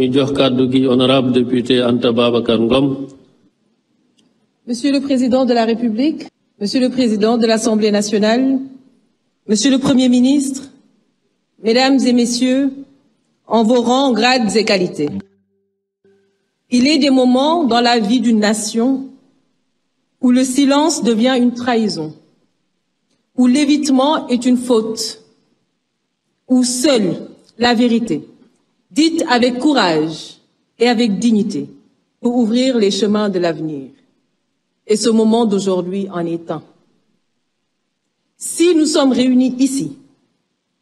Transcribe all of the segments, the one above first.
Honorable député Anta Babacar Ngom. Monsieur le Président de la République, Monsieur le Président de l'Assemblée nationale, Monsieur le Premier ministre, Mesdames et Messieurs, en vos rangs, grades et qualités. Il est des moments dans la vie d'une nation où le silence devient une trahison, où l'évitement est une faute, où seule la vérité, dite avec courage et avec dignité, pour ouvrir les chemins de l'avenir. Et ce moment d'aujourd'hui en est un. Si nous sommes réunis ici,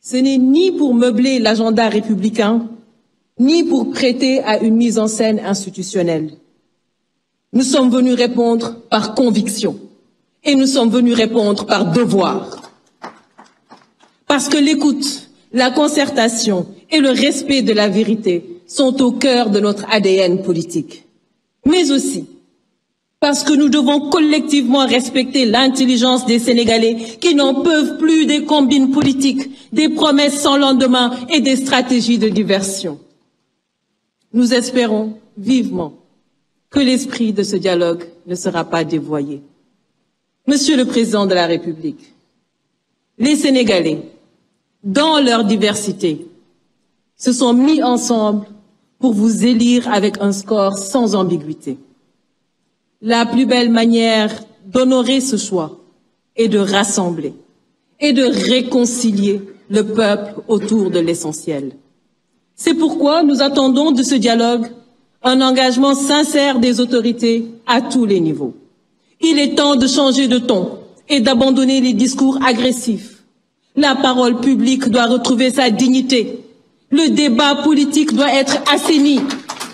ce n'est ni pour meubler l'agenda républicain, ni pour prêter à une mise en scène institutionnelle. Nous sommes venus répondre par conviction et nous sommes venus répondre par devoir. Parce que l'écoute, la concertation et le respect de la vérité sont au cœur de notre ADN politique. Mais aussi parce que nous devons collectivement respecter l'intelligence des Sénégalais qui n'en peuvent plus des combines politiques, des promesses sans lendemain et des stratégies de diversion. Nous espérons vivement que l'esprit de ce dialogue ne sera pas dévoyé. Monsieur le Président de la République, les Sénégalais, dans leur diversité, se sont mis ensemble pour vous élire avec un score sans ambiguïté. La plus belle manière d'honorer ce choix est de rassembler et de réconcilier le peuple autour de l'essentiel. C'est pourquoi nous attendons de ce dialogue un engagement sincère des autorités à tous les niveaux. Il est temps de changer de ton et d'abandonner les discours agressifs. La parole publique doit retrouver sa dignité. Le débat politique doit être assaini,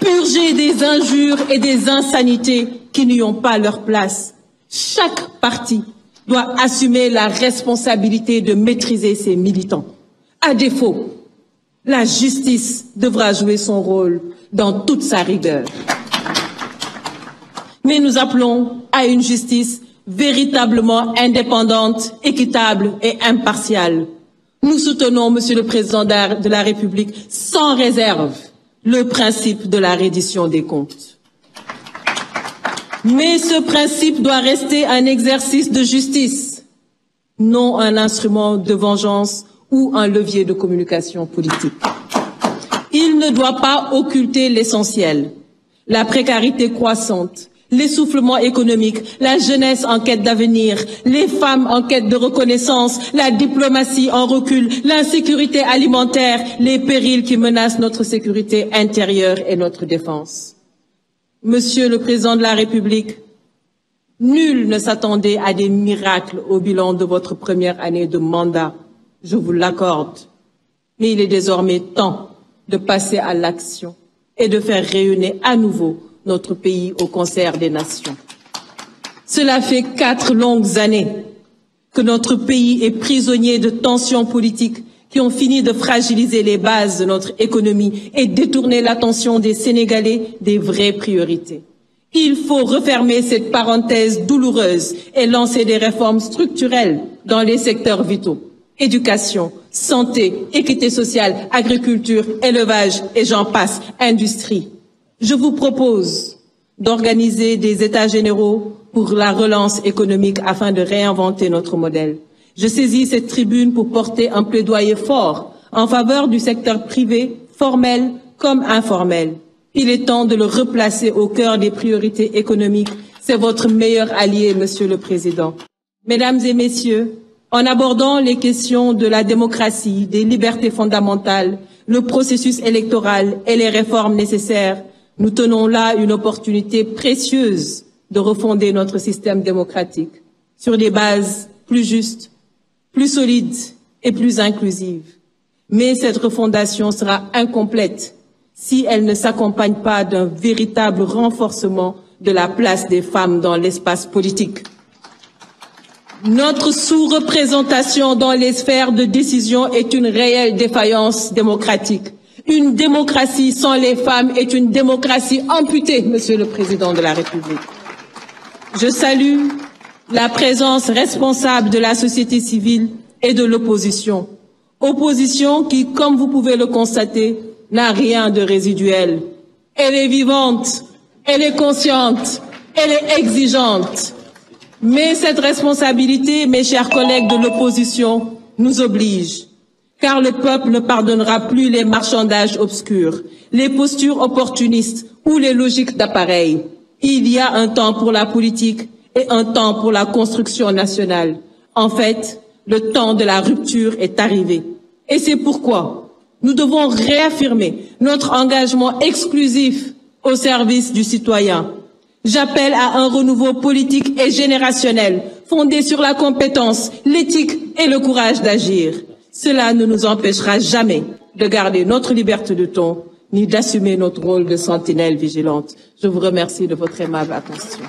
purgé des injures et des insanités qui n'y ont pas leur place. Chaque parti doit assumer la responsabilité de maîtriser ses militants. À défaut, la justice devra jouer son rôle dans toute sa rigueur. Mais nous appelons à une justice véritablement indépendante, équitable et impartiale. Nous soutenons, Monsieur le Président de la République, sans réserve, le principe de la reddition des comptes. Mais ce principe doit rester un exercice de justice, non un instrument de vengeance ou un levier de communication politique. Il ne doit pas occulter l'essentiel, la précarité croissante, l'essoufflement économique, la jeunesse en quête d'avenir, les femmes en quête de reconnaissance, la diplomatie en recul, l'insécurité alimentaire, les périls qui menacent notre sécurité intérieure et notre défense. Monsieur le Président de la République, nul ne s'attendait à des miracles au bilan de votre première année de mandat, je vous l'accorde. Mais il est désormais temps de passer à l'action et de faire rayonner à nouveau notre pays au concert des nations. Cela fait 4 longues années que notre pays est prisonnier de tensions politiques qui ont fini de fragiliser les bases de notre économie et détourner l'attention des Sénégalais des vraies priorités. Il faut refermer cette parenthèse douloureuse et lancer des réformes structurelles dans les secteurs vitaux. Éducation, santé, équité sociale, agriculture, élevage et j'en passe, industrie. Je vous propose d'organiser des états généraux pour la relance économique afin de réinventer notre modèle. Je saisis cette tribune pour porter un plaidoyer fort en faveur du secteur privé, formel comme informel. Il est temps de le replacer au cœur des priorités économiques. C'est votre meilleur allié, Monsieur le Président. Mesdames et Messieurs, en abordant les questions de la démocratie, des libertés fondamentales, le processus électoral et les réformes nécessaires, nous tenons là une opportunité précieuse de refonder notre système démocratique sur des bases plus justes, plus solides et plus inclusives. Mais cette refondation sera incomplète si elle ne s'accompagne pas d'un véritable renforcement de la place des femmes dans l'espace politique. Notre sous-représentation dans les sphères de décision est une réelle défaillance démocratique. Une démocratie sans les femmes est une démocratie amputée, Monsieur le Président de la République. Je salue la présence responsable de la société civile et de l'opposition. Opposition qui, comme vous pouvez le constater, n'a rien de résiduel. Elle est vivante, elle est consciente, elle est exigeante. Mais cette responsabilité, mes chers collègues de l'opposition, nous oblige. Car le peuple ne pardonnera plus les marchandages obscurs, les postures opportunistes ou les logiques d'appareil. Il y a un temps pour la politique et un temps pour la construction nationale. En fait, le temps de la rupture est arrivé. Et c'est pourquoi nous devons réaffirmer notre engagement exclusif au service du citoyen. J'appelle à un renouveau politique et générationnel, fondé sur la compétence, l'éthique et le courage d'agir. Cela ne nous empêchera jamais de garder notre liberté de ton, ni d'assumer notre rôle de sentinelle vigilante. Je vous remercie de votre aimable attention.